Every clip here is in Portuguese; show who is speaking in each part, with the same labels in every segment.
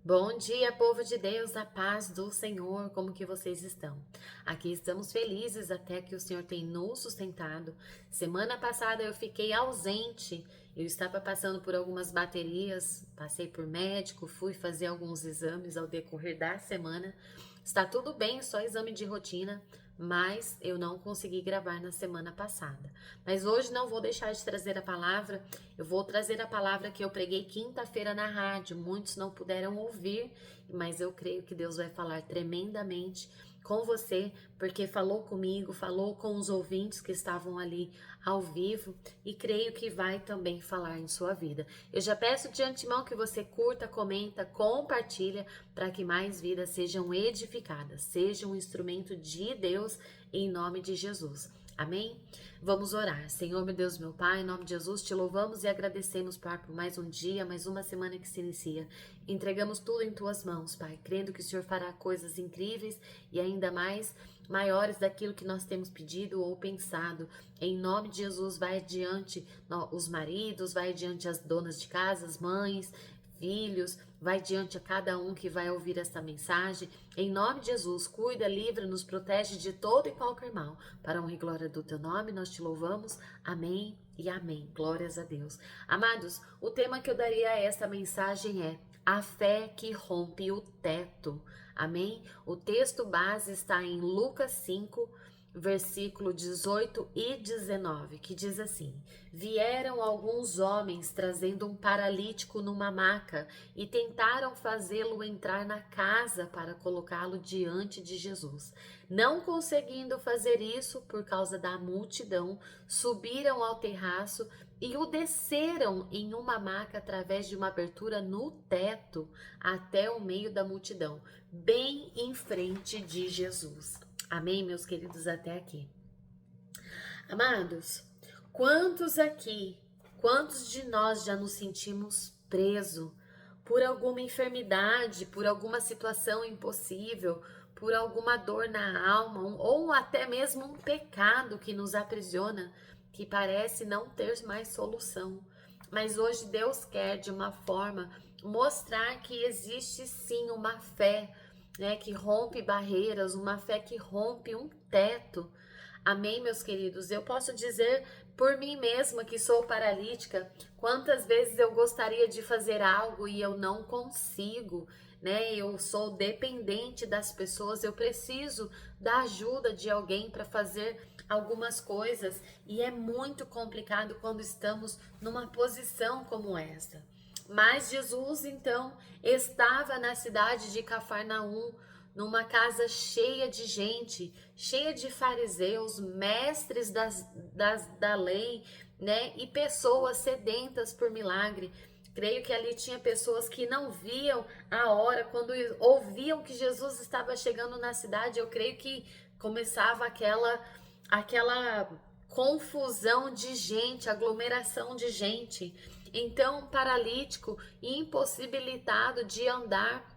Speaker 1: Bom dia, povo de Deus, a paz do Senhor, como que vocês estão? Aqui estamos felizes até que o Senhor tem nos sustentado. Semana passada eu fiquei ausente, eu estava passando por algumas baterias, passei por médico, fui fazer alguns exames ao decorrer da semana. Está tudo bem, só exame de rotina, mas eu não consegui gravar na semana passada. Mas hoje não vou deixar de trazer a palavra, eu vou trazer a palavra que eu preguei quinta-feira na rádio. Muitos não puderam ouvir, mas eu creio que Deus vai falar tremendamente com você, porque falou comigo, falou com os ouvintes que estavam ali ao vivo e creio que vai também falar em sua vida. Eu já peço de antemão que você curta, comenta, compartilha para que mais vidas sejam edificadas, seja um instrumento de Deus em nome de Jesus. Amém? Vamos orar. Senhor, meu Deus, meu Pai, em nome de Jesus, te louvamos e agradecemos, Pai, por mais um dia, mais uma semana que se inicia. Entregamos tudo em tuas mãos, Pai, crendo que o Senhor fará coisas incríveis e ainda mais maiores daquilo que nós temos pedido ou pensado. Em nome de Jesus, vai adiante os maridos, vai adiante as donas de casa, as mães, filhos, vai diante a cada um que vai ouvir esta mensagem. Em nome de Jesus, cuida, livra, nos protege de todo e qualquer mal. Para a honra e glória do teu nome, nós te louvamos. Amém e amém. Glórias a Deus. Amados, o tema que eu daria a esta mensagem é a fé que rompe o teto. Amém? O texto base está em Lucas 5, versículo 18 e 19, que diz assim: Vieram alguns homens trazendo um paralítico numa maca e tentaram fazê-lo entrar na casa para colocá-lo diante de Jesus. Não conseguindo fazer isso por causa da multidão, subiram ao terraço e o desceram em uma maca através de uma abertura no teto até o meio da multidão, bem em frente de Jesus. Amém, meus queridos, até aqui. Amados, quantos de nós já nos sentimos presos por alguma enfermidade, por alguma situação impossível, por alguma dor na alma, ou até mesmo um pecado que nos aprisiona, que parece não ter mais solução. Mas hoje Deus quer, de uma forma, mostrar que existe sim uma fé, né, que rompe barreiras, uma fé que rompe um teto. Amém, meus queridos? Eu posso dizer por mim mesma que sou paralítica, quantas vezes eu gostaria de fazer algo e eu não consigo, né? Eu sou dependente das pessoas, eu preciso da ajuda de alguém para fazer algumas coisas e é muito complicado quando estamos numa posição como esta. Mas Jesus, então, estava na cidade de Cafarnaum, numa casa cheia de gente, cheia de fariseus, mestres da lei, né? E pessoas sedentas por milagre. Creio que ali tinha pessoas que não viam a hora, quando ouviam que Jesus estava chegando na cidade, eu creio que começava aquela confusão de gente, aglomeração de gente. Então, paralítico, impossibilitado de andar,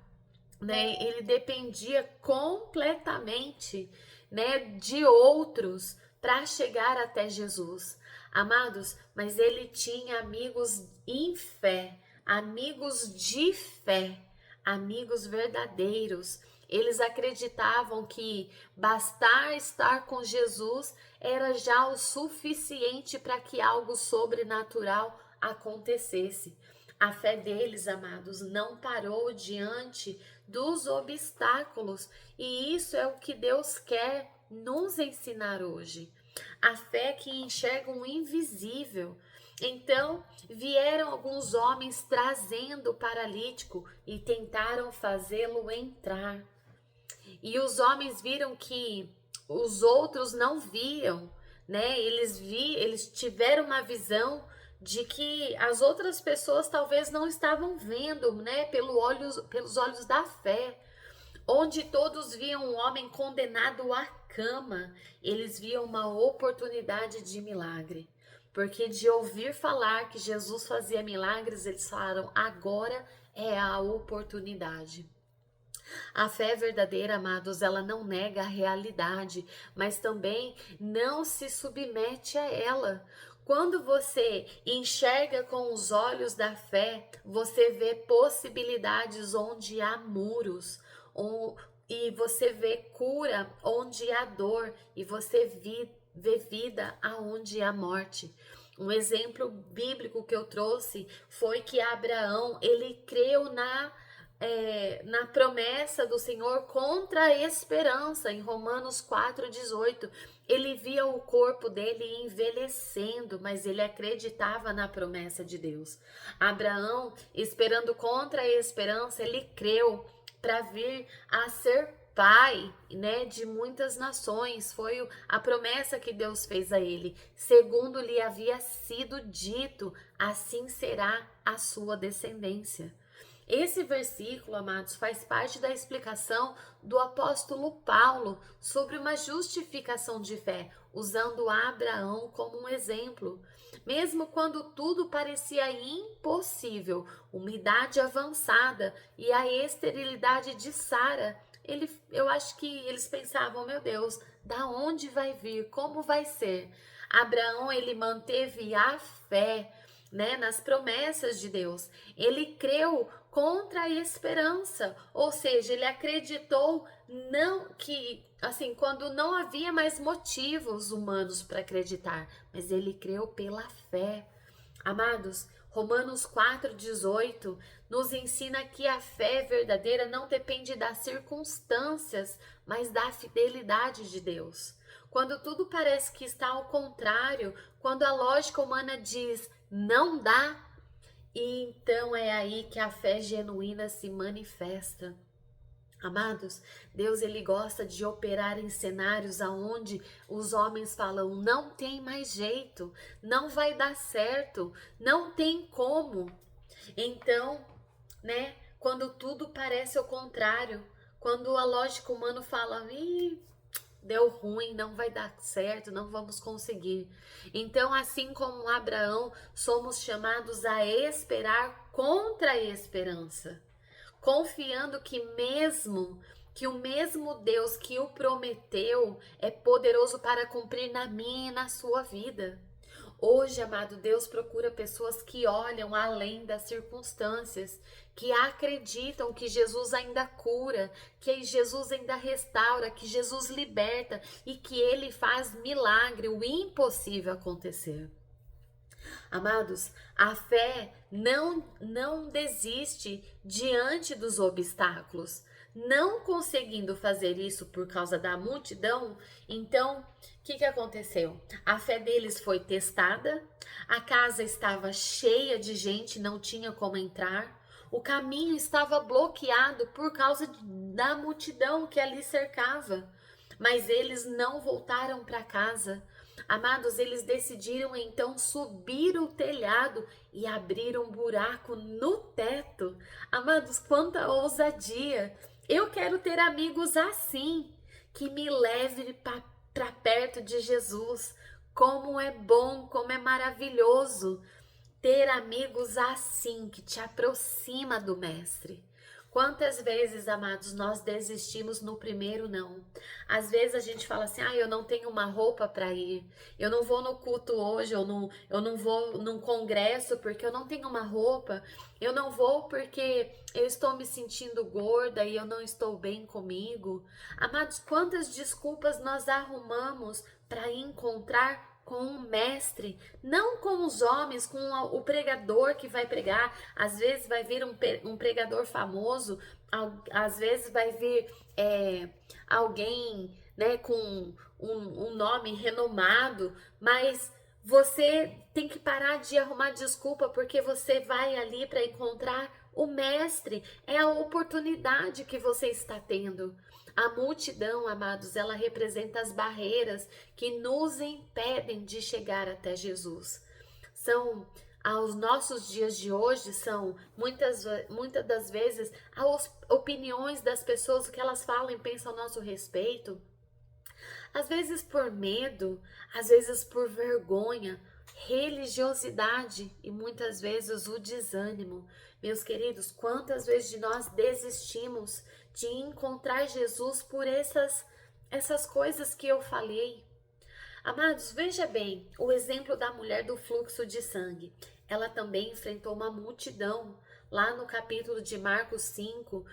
Speaker 1: né? Ele dependia completamente, né, de outros para chegar até Jesus. Amados, mas ele tinha amigos em fé, amigos de fé, amigos verdadeiros. Eles acreditavam que bastar estar com Jesus era já o suficiente para que algo sobrenatural acontecesse. A fé deles, amados, não parou diante dos obstáculos, e isso é o que Deus quer nos ensinar hoje. A fé que enxerga o invisível. Então, vieram alguns homens trazendo o paralítico e tentaram fazê-lo entrar. E os homens viram que os outros não viam, né? Eles tiveram uma visão de que as outras pessoas talvez não estavam vendo, né? Pelos olhos da fé. Onde todos viam um homem condenado à cama, eles viam uma oportunidade de milagre. Porque de ouvir falar que Jesus fazia milagres, eles falaram: agora é a oportunidade. A fé verdadeira, amados, ela não nega a realidade, mas também não se submete a ela. Quando você enxerga com os olhos da fé, você vê possibilidades onde há muros, e você vê cura onde há dor, e você vê vida aonde há morte. Um exemplo bíblico que eu trouxe foi que Abraão, ele creu na promessa do Senhor contra a esperança, em Romanos 4,18. Ele via o corpo dele envelhecendo, mas ele acreditava na promessa de Deus. Abraão, esperando contra a esperança, ele creu para vir a ser pai, né, de muitas nações. Foi a promessa que Deus fez a ele. Segundo lhe havia sido dito, assim será a sua descendência. Esse versículo, amados, faz parte da explicação do apóstolo Paulo sobre uma justificação de fé, usando Abraão como um exemplo. Mesmo quando tudo parecia impossível, uma idade avançada e a esterilidade de Sara, eu acho que eles pensavam, meu Deus, da onde vai vir? Como vai ser? Abraão, ele manteve a fé, né, nas promessas de Deus. Ele creu contra a esperança, ou seja, ele acreditou não que assim, quando não havia mais motivos humanos para acreditar, mas ele creu pela fé. Amados, Romanos 4,18 nos ensina que a fé verdadeira não depende das circunstâncias, mas da fidelidade de Deus. Quando tudo parece que está ao contrário, quando a lógica humana diz não dá, e então é aí que a fé genuína se manifesta. Amados, Deus, ele gosta de operar em cenários aonde os homens falam, não tem mais jeito, não vai dar certo, não tem como. Então, né, quando tudo parece ao contrário, quando a lógica humana fala, deu ruim, não vai dar certo, não vamos conseguir. Então, assim como Abraão, somos chamados a esperar contra a esperança, confiando que o mesmo Deus que o prometeu é poderoso para cumprir na minha e na sua vida. Hoje, amado, Deus procura pessoas que olham além das circunstâncias, que acreditam que Jesus ainda cura, que Jesus ainda restaura, que Jesus liberta e que Ele faz milagre, o impossível acontecer. Amados, a fé não desiste diante dos obstáculos. Não conseguindo fazer isso por causa da multidão, então, o que aconteceu? A fé deles foi testada, a casa estava cheia de gente, não tinha como entrar, o caminho estava bloqueado por causa da multidão que ali cercava, mas eles não voltaram para casa. Amados, eles decidiram então subir o telhado e abrir um buraco no teto. Amados, quanta ousadia! Eu quero ter amigos assim, que me leve para perto de Jesus. Como é bom, como é maravilhoso ter amigos assim, que te aproxima do Mestre. Quantas vezes, amados, nós desistimos no primeiro não? Às vezes a gente fala assim, eu não tenho uma roupa para ir, eu não vou no culto hoje, eu não vou num congresso porque eu não tenho uma roupa, eu não vou porque eu estou me sentindo gorda e eu não estou bem comigo. Amados, quantas desculpas nós arrumamos para encontrar com o mestre, não com os homens, com o pregador que vai pregar. Às vezes vai vir um pregador famoso, às vezes vai vir alguém, né, com um nome renomado, mas você tem que parar de arrumar desculpa, porque você vai ali para encontrar o mestre. É a oportunidade que você está tendo. A multidão, amados, ela representa as barreiras que nos impedem de chegar até Jesus. Aos nossos dias de hoje, são muitas das vezes as opiniões das pessoas, o que elas falam e pensam a nosso respeito. Às vezes por medo, às vezes por vergonha, religiosidade e muitas vezes o desânimo. Meus queridos, quantas vezes nós desistimos de encontrar Jesus por essas coisas que eu falei? Amados, veja bem, o exemplo da mulher do fluxo de sangue. Ela também enfrentou uma multidão, lá no capítulo de Marcos 5,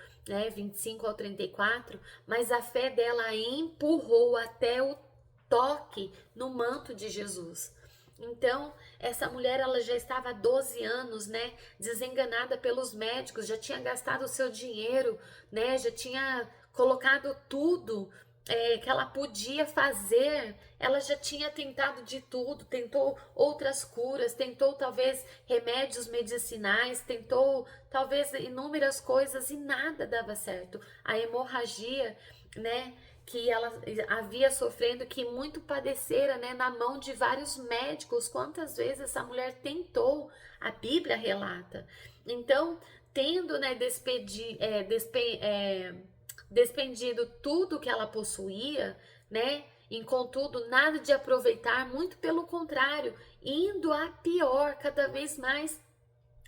Speaker 1: 25 ao 34, mas a fé dela a empurrou até o toque no manto de Jesus. Então, essa mulher, ela já estava há 12 anos, desenganada pelos médicos, já tinha gastado o seu dinheiro, já tinha colocado tudo que ela podia fazer. Ela já tinha tentado de tudo, tentou outras curas, tentou talvez remédios medicinais, tentou talvez inúmeras coisas e nada dava certo. A hemorragia, que ela havia sofrendo, que muito padecera, na mão de vários médicos. Quantas vezes essa mulher tentou, a Bíblia relata. Então, tendo, despendido tudo que ela possuía, em contudo, nada de aproveitar, muito pelo contrário, indo a pior, cada vez mais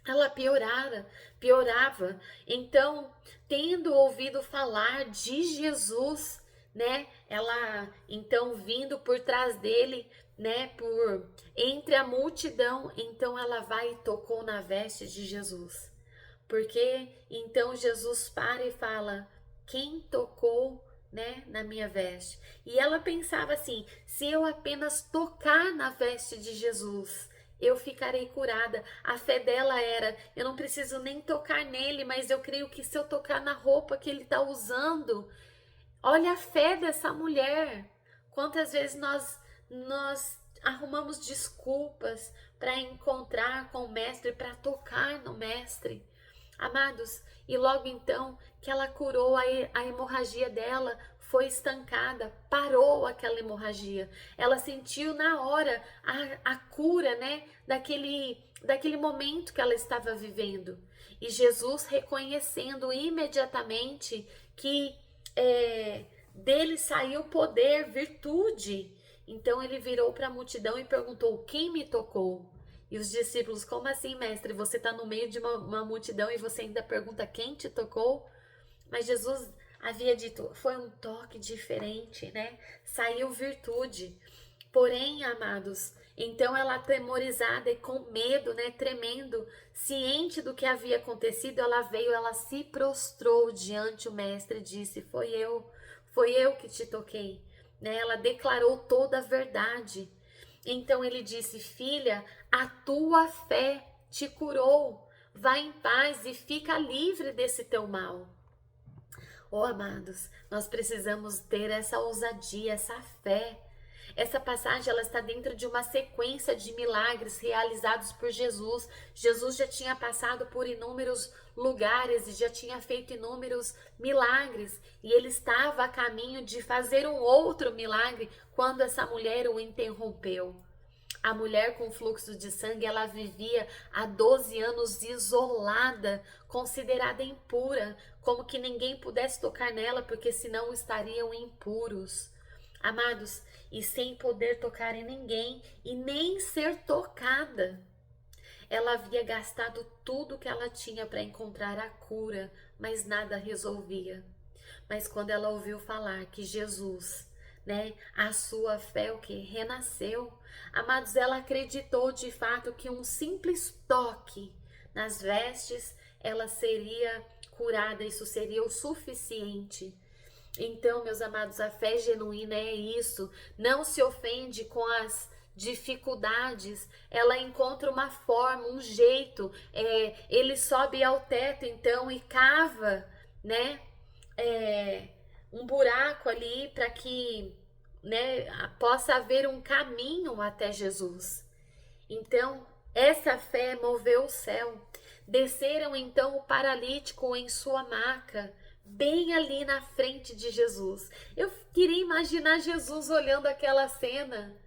Speaker 1: ela piorava. Então, tendo ouvido falar de Jesus, ela então vindo por trás dele, por entre a multidão, então ela vai e tocou na veste de Jesus. Porque então Jesus para e fala: quem tocou, na minha veste? E ela pensava assim: se eu apenas tocar na veste de Jesus, eu ficarei curada. A fé dela era: eu não preciso nem tocar nele, mas eu creio que se eu tocar na roupa que ele está usando. Olha a fé dessa mulher. Quantas vezes nós arrumamos desculpas para encontrar com o mestre, para tocar no mestre. Amados, e logo então que ela curou a hemorragia dela, foi estancada, parou aquela hemorragia. Ela sentiu na hora a cura, daquele momento que ela estava vivendo. E Jesus, reconhecendo imediatamente que dele saiu poder, virtude. Então ele virou para a multidão e perguntou: quem me tocou? E os discípulos: como assim, mestre? Você está no meio de uma multidão e você ainda pergunta quem te tocou? Mas Jesus havia dito: foi um toque diferente, saiu virtude. Porém, amados, então ela, atemorizada e com medo, tremendo, ciente do que havia acontecido, ela veio, ela se prostrou diante o mestre e disse: foi eu que te toquei. Ela declarou toda a verdade. Então ele disse: filha, a tua fé te curou. Vai em paz e fica livre desse teu mal. Oh, amados, nós precisamos ter essa ousadia, essa fé. Essa passagem, ela está dentro de uma sequência de milagres realizados por Jesus. Jesus já tinha passado por inúmeros lugares e já tinha feito inúmeros milagres. E ele estava a caminho de fazer um outro milagre quando essa mulher o interrompeu. A mulher com fluxo de sangue, ela vivia há 12 anos isolada, considerada impura, como que ninguém pudesse tocar nela, porque senão estariam impuros. Amados, e sem poder tocar em ninguém e nem ser tocada. Ela havia gastado tudo que ela tinha para encontrar a cura, mas nada resolvia. Mas quando ela ouviu falar que Jesus, a sua fé, o que? Renasceu. Amados, ela acreditou de fato que um simples toque nas vestes, ela seria curada, isso seria o suficiente. Então, meus amados, a fé genuína é isso. Não se ofende com as dificuldades. Ela encontra uma forma, um jeito. Ele sobe ao teto, então, e cava, um buraco ali para que, possa haver um caminho até Jesus. Então, essa fé moveu o céu. Desceram então o paralítico em sua maca, bem ali na frente de Jesus. Eu queria imaginar Jesus olhando aquela cena.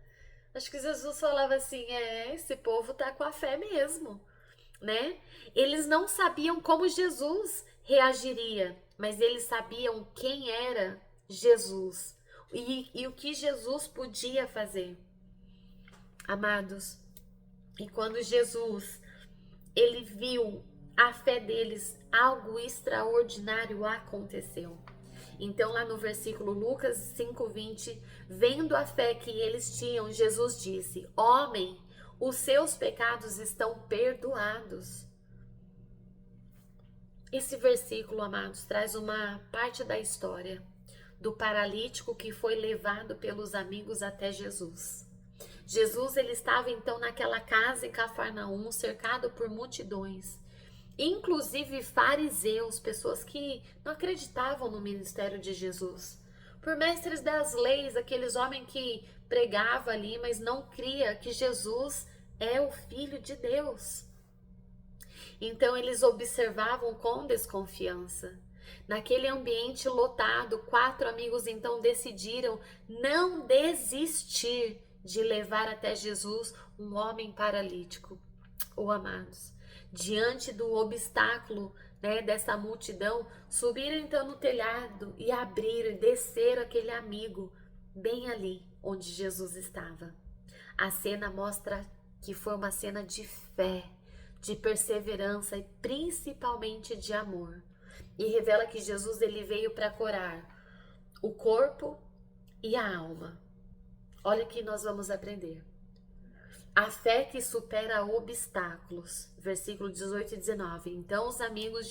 Speaker 1: Acho que Jesus falava assim: esse povo tá com a fé mesmo, Eles não sabiam como Jesus reagiria, mas eles sabiam quem era Jesus e o que Jesus podia fazer. Amados, e quando Jesus, ele viu a fé deles, algo extraordinário aconteceu. Então, lá no versículo Lucas 5:20, vendo a fé que eles tinham, Jesus disse: homem, os seus pecados estão perdoados. Esse versículo, amados, traz uma parte da história do paralítico que foi levado pelos amigos até Jesus. Jesus, ele estava então naquela casa em Cafarnaum, cercado por multidões, inclusive fariseus, pessoas que não acreditavam no ministério de Jesus, por mestres das leis, aqueles homens que pregavam ali, mas não cria que Jesus é o Filho de Deus. Então eles observavam com desconfiança. Naquele ambiente lotado, 4 amigos então decidiram não desistir de levar até Jesus um homem paralítico. Amados, diante do obstáculo, dessa multidão, subiram então no telhado e abriram e desceram aquele amigo bem ali onde Jesus estava. A cena mostra que foi uma cena de fé, de perseverança e principalmente de amor. E revela que Jesus, ele veio para curar o corpo e a alma. Olha o que nós vamos aprender. A fé que supera obstáculos. Versículo 18 e 19. Então os amigos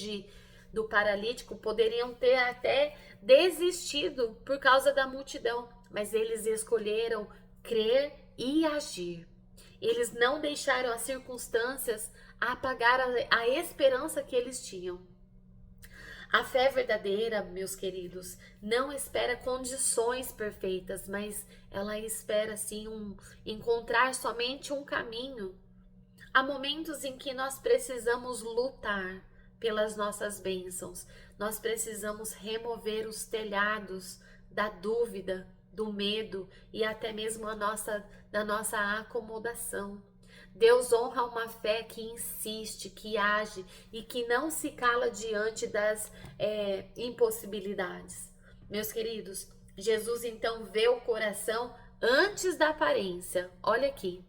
Speaker 1: do paralítico poderiam ter até desistido por causa da multidão, mas eles escolheram crer e agir. Eles não deixaram as circunstâncias apagar a esperança que eles tinham. A fé verdadeira, meus queridos, não espera condições perfeitas, mas ela espera sim encontrar somente um caminho. Há momentos em que nós precisamos lutar pelas nossas bênçãos. Nós precisamos remover os telhados da dúvida, do medo e até mesmo da nossa acomodação. Deus honra uma fé que insiste, que age e que não se cala diante das impossibilidades. Meus queridos, Jesus então vê o coração antes da aparência. Olha aqui.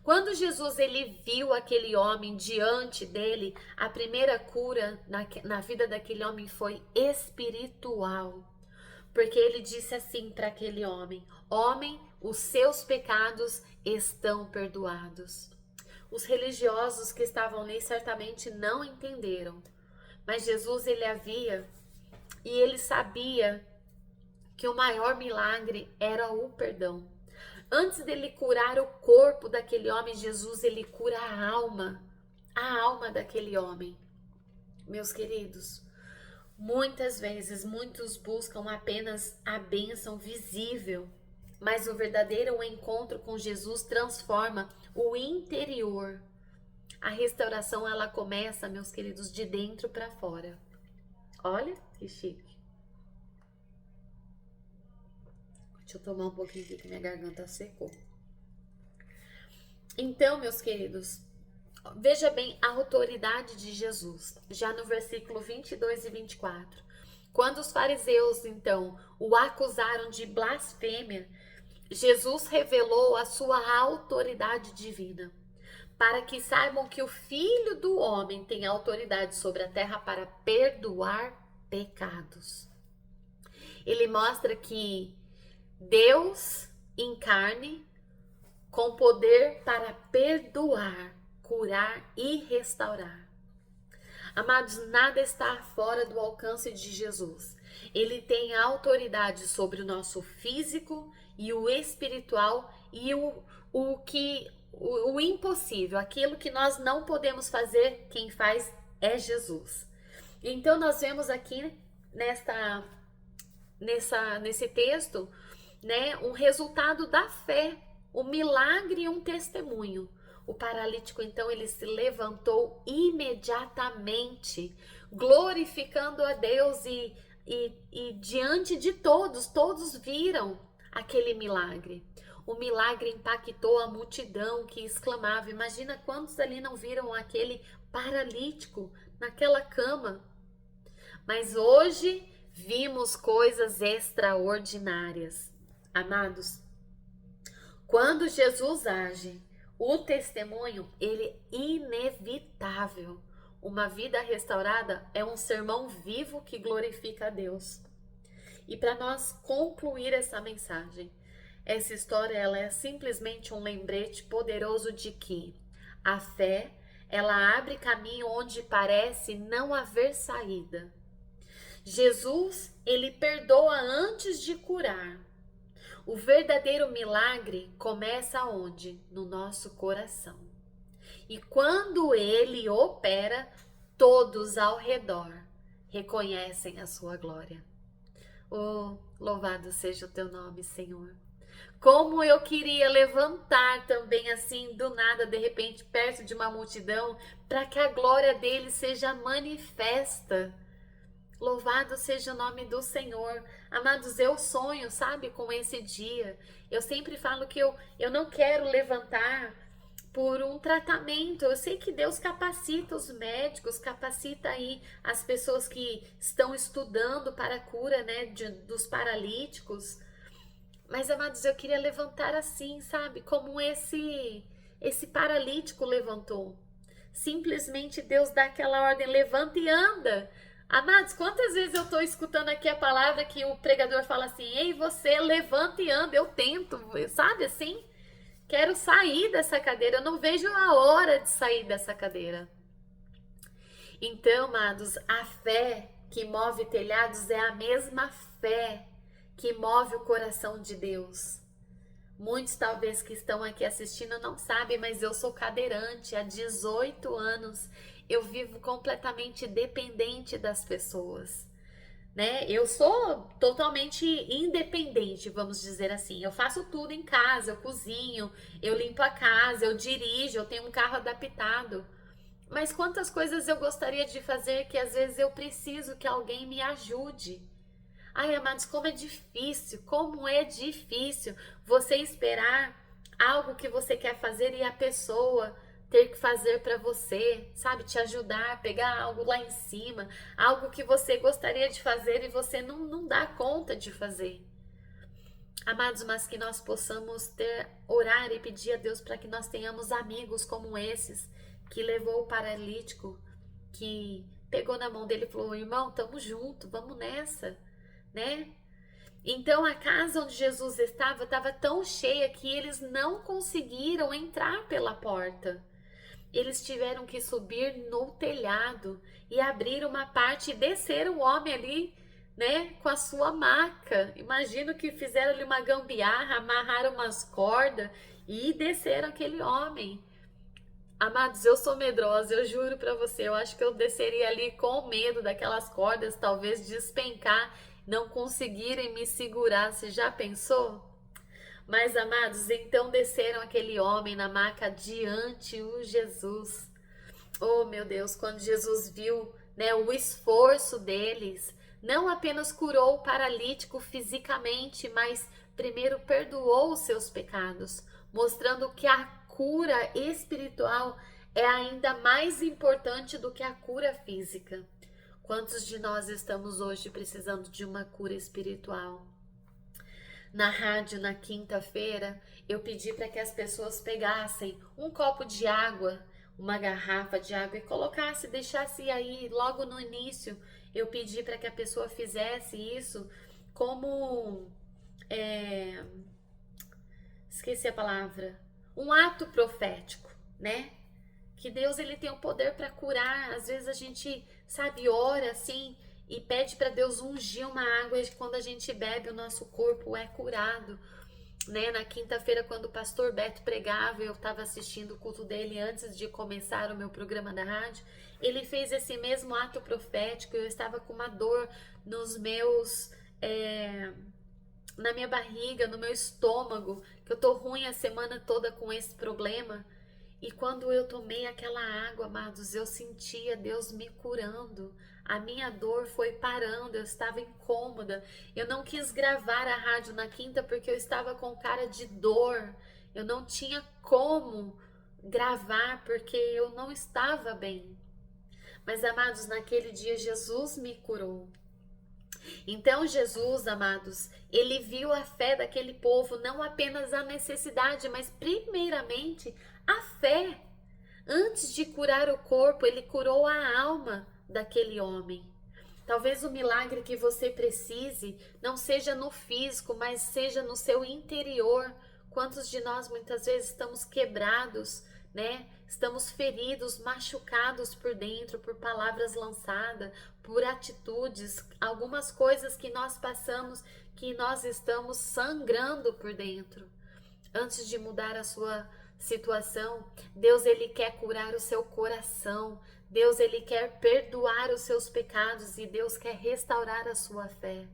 Speaker 1: Quando Jesus ele viu aquele homem diante dele, a primeira cura na vida daquele homem foi espiritual. Porque ele disse assim para aquele homem: homem, os seus pecados estão perdoados. Os religiosos que estavam ali certamente não entenderam, mas Jesus ele havia e ele sabia que o maior milagre era o perdão. Antes dele curar o corpo daquele homem, Jesus ele cura a alma daquele homem. Meus queridos, muitas vezes muitos buscam apenas a bênção visível, mas o verdadeiro encontro com Jesus transforma o interior. A restauração ela começa, meus queridos, de dentro para fora. Olha que chique. Deixa eu tomar um pouquinho aqui que minha garganta secou. Então, meus queridos, veja bem a autoridade de Jesus. Já no versículo 22 e 24. Quando os fariseus, então, o acusaram de blasfêmia, Jesus revelou a sua autoridade divina, para que saibam que o Filho do Homem tem autoridade sobre a terra para perdoar pecados. Ele mostra que Deus em carne, com poder para perdoar, curar e restaurar. Amados, nada está fora do alcance de Jesus. Ele tem autoridade sobre o nosso físico e o espiritual e o impossível, aquilo que nós não podemos fazer, quem faz é Jesus. Então nós vemos aqui nesse texto, um resultado da fé, um milagre e um testemunho. O paralítico então ele se levantou imediatamente, glorificando a Deus e diante de todos viram aquele milagre. O milagre impactou a multidão que exclamava. Imagina quantos ali não viram aquele paralítico naquela cama. Mas hoje vimos coisas extraordinárias. Amados, quando Jesus age, o testemunho, ele é inevitável. Uma vida restaurada é um sermão vivo que glorifica a Deus. E para nós concluir essa mensagem, essa história ela é simplesmente um lembrete poderoso de que a fé, ela abre caminho onde parece não haver saída. Jesus, ele perdoa antes de curar. O verdadeiro milagre começa onde? No nosso coração. E quando ele opera, todos ao redor reconhecem a sua glória. Oh, louvado seja o teu nome, Senhor. Como eu queria levantar também assim, do nada, de repente, perto de uma multidão, para que a glória dele seja manifesta. Louvado seja o nome do Senhor. Amados, eu sonho, sabe, com esse dia. Eu sempre falo que eu não quero levantar por um tratamento. Eu sei que Deus capacita os médicos, capacita aí as pessoas que estão estudando para a cura, né, dos paralíticos. Mas, amados, eu queria levantar assim, sabe, como esse paralítico levantou. Simplesmente Deus dá aquela ordem, levanta e anda. Amados, quantas vezes eu estou escutando aqui a palavra que o pregador fala assim, ei, você levanta e anda. Eu tento, sabe assim? Quero sair dessa cadeira, eu não vejo a hora de sair dessa cadeira. Então, amados, a fé que move telhados é a mesma fé que move o coração de Deus. Muitos talvez que estão aqui assistindo não sabem, mas eu sou cadeirante há 18 anos. Eu vivo completamente dependente das pessoas, né? Eu sou totalmente independente, vamos dizer assim. Eu faço tudo em casa, eu cozinho, eu limpo a casa, eu dirijo, eu tenho um carro adaptado. Mas quantas coisas eu gostaria de fazer que às vezes eu preciso que alguém me ajude. Ai, amados, como é difícil você esperar algo que você quer fazer e a pessoa ter que fazer para você, sabe? Te ajudar, pegar algo lá em cima, algo que você gostaria de fazer e você não dá conta de fazer. Amados, mas que nós possamos orar e pedir a Deus para que nós tenhamos amigos como esses, que levou o paralítico, que pegou na mão dele e falou, irmão, tamo junto, vamos nessa, né? Então a casa onde Jesus estava tão cheia que eles não conseguiram entrar pela porta. Eles tiveram que subir no telhado e abrir uma parte e descer o homem ali, né, com a sua maca. Imagino que fizeram ali uma gambiarra, amarraram umas cordas e desceram aquele homem. Amados, eu sou medrosa, eu juro pra você, eu acho que eu desceria ali com medo daquelas cordas, talvez despencar, não conseguirem me segurar. Você já pensou? Mas, amados, então desceram aquele homem na maca diante o Jesus. Oh, meu Deus, quando Jesus viu, né, o esforço deles, não apenas curou o paralítico fisicamente, mas primeiro perdoou os seus pecados, mostrando que a cura espiritual é ainda mais importante do que a cura física. Quantos de nós estamos hoje precisando de uma cura espiritual? Na rádio, na quinta-feira, eu pedi para que as pessoas pegassem um copo de água, uma garrafa de água e colocasse, deixasse aí logo no início. Eu pedi para que a pessoa fizesse isso como, esqueci a palavra, um ato profético, né? Que Deus ele tem o poder para curar. Às vezes a gente, sabe, ora assim e pede para Deus ungir uma água e quando a gente bebe o nosso corpo é curado, né? Na quinta-feira, quando o pastor Beto pregava, eu estava assistindo o culto dele antes de começar o meu programa da rádio. Ele fez esse mesmo ato profético. Eu estava com uma dor nos meus na minha barriga, no meu estômago, que eu tô ruim a semana toda com esse problema. E quando eu tomei aquela água, amados, eu sentia Deus me curando. A minha dor foi parando, eu estava incômoda. Eu não quis gravar a rádio na quinta porque eu estava com cara de dor. Eu não tinha como gravar porque eu não estava bem. Mas, amados, naquele dia Jesus me curou. Então Jesus, amados, ele viu a fé daquele povo, não apenas a necessidade, mas primeiramente a fé. Antes de curar o corpo, ele curou a alma daquele homem. Talvez o milagre que você precise não seja no físico, mas seja no seu interior. Quantos de nós muitas vezes estamos quebrados, né? Estamos feridos, machucados por dentro, por palavras lançadas, por atitudes, algumas coisas que nós passamos, que nós estamos sangrando por dentro. Antes de mudar a sua situação, Deus ele quer curar o seu coração. Deus ele quer perdoar os seus pecados e Deus quer restaurar a sua fé.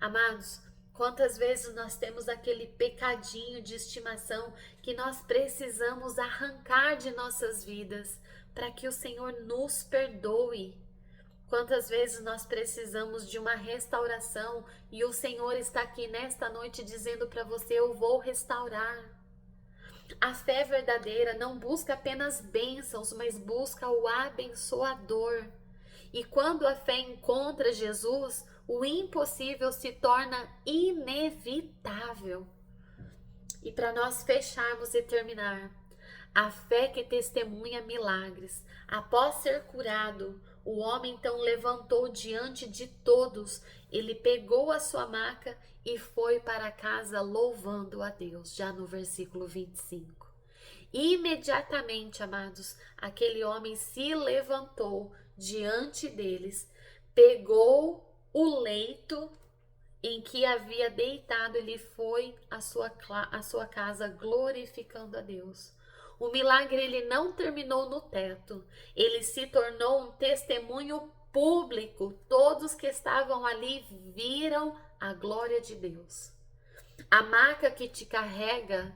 Speaker 1: Amados, quantas vezes nós temos aquele pecadinho de estimação que nós precisamos arrancar de nossas vidas para que o Senhor nos perdoe. Quantas vezes nós precisamos de uma restauração e o Senhor está aqui nesta noite dizendo para você: eu vou restaurar. A fé verdadeira não busca apenas bênçãos, mas busca o abençoador. E quando a fé encontra Jesus, o impossível se torna inevitável. E para nós fecharmos e terminar, a fé que testemunha milagres. Após ser curado, o homem então levantou diante de todos. Ele pegou a sua maca e foi para casa louvando a Deus, já no versículo 25. Imediatamente, amados, aquele homem se levantou diante deles, pegou o leito em que havia deitado, ele foi à sua casa glorificando a Deus. O milagre ele não terminou no teto, ele se tornou um testemunho público. Todos que estavam ali viram a glória de Deus. A maca que te carrega,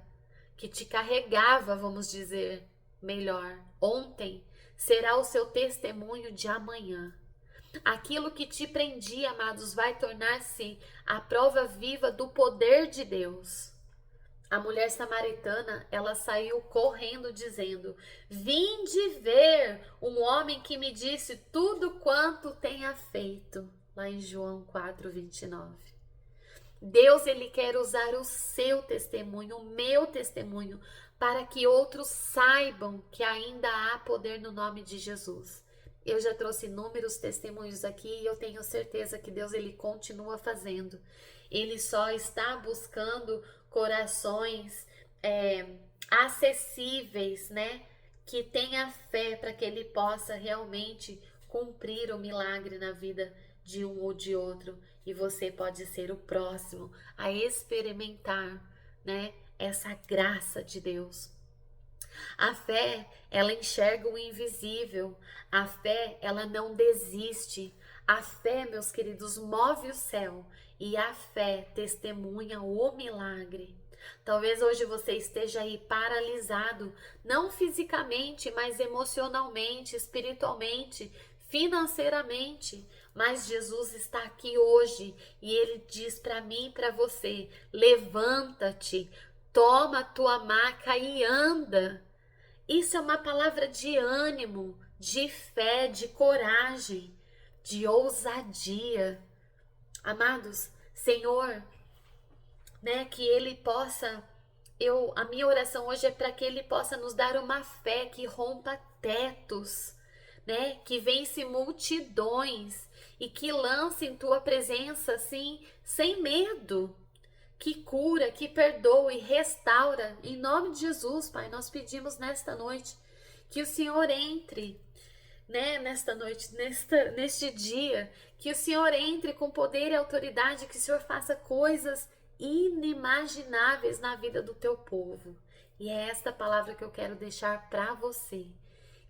Speaker 1: que te carregava, vamos dizer melhor, ontem, será o seu testemunho de amanhã. Aquilo que te prendia, amados, vai tornar-se a prova viva do poder de Deus. A mulher samaritana, ela saiu correndo dizendo: vinde ver um homem que me disse tudo quanto tenha feito. Lá em João 4:29. Deus, ele quer usar o seu testemunho, o meu testemunho, para que outros saibam que ainda há poder no nome de Jesus. Eu já trouxe inúmeros testemunhos aqui e eu tenho certeza que Deus ele continua fazendo. Ele só está buscando corações acessíveis, né? Que tenha fé para que ele possa realmente cumprir o milagre na vida de um ou de outro. E você pode ser o próximo a experimentar, né? Essa graça de Deus. A fé, ela enxerga o invisível. A fé, ela não desiste. A fé, meus queridos, move o céu. E a fé testemunha o milagre. Talvez hoje você esteja aí paralisado, não fisicamente, mas emocionalmente, espiritualmente, financeiramente. Mas Jesus está aqui hoje e Ele diz para mim e para você: levanta-te, toma a tua maca e anda. Isso é uma palavra de ânimo, de fé, de coragem, de ousadia. Amados, Senhor, né, que Ele possa, a minha oração hoje é para que Ele possa nos dar uma fé que rompa tetos, né, que vence multidões e que lance em Tua presença, assim, sem medo, que cura, que perdoa e restaura. Em nome de Jesus, Pai, nós pedimos nesta noite que o Senhor entre, né, nesta noite, neste dia, que o Senhor entre com poder e autoridade, que o Senhor faça coisas inimagináveis na vida do teu povo. E é esta palavra que eu quero deixar para você.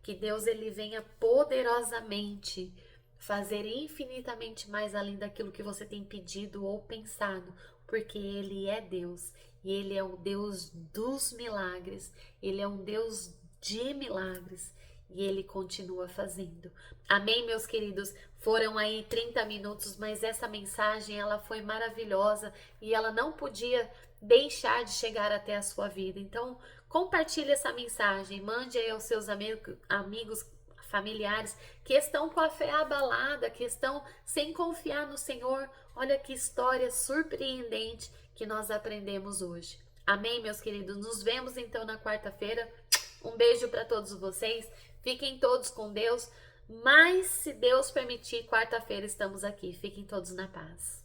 Speaker 1: Que Deus ele venha poderosamente fazer infinitamente mais além daquilo que você tem pedido ou pensado, porque Ele é Deus e Ele é o Deus dos milagres, Ele é um Deus de milagres e Ele continua fazendo. Amém, meus queridos? Foram aí 30 minutos, mas essa mensagem ela foi maravilhosa e ela não podia deixar de chegar até a sua vida. Então, compartilhe essa mensagem, mande aí aos seus amigos, familiares que estão com a fé abalada, que estão sem confiar no Senhor. Olha que história surpreendente que nós aprendemos hoje. Amém, meus queridos? Nos vemos então na quarta-feira. Um beijo para todos vocês. Fiquem todos com Deus. Mas, se Deus permitir, quarta-feira estamos aqui. Fiquem todos na paz.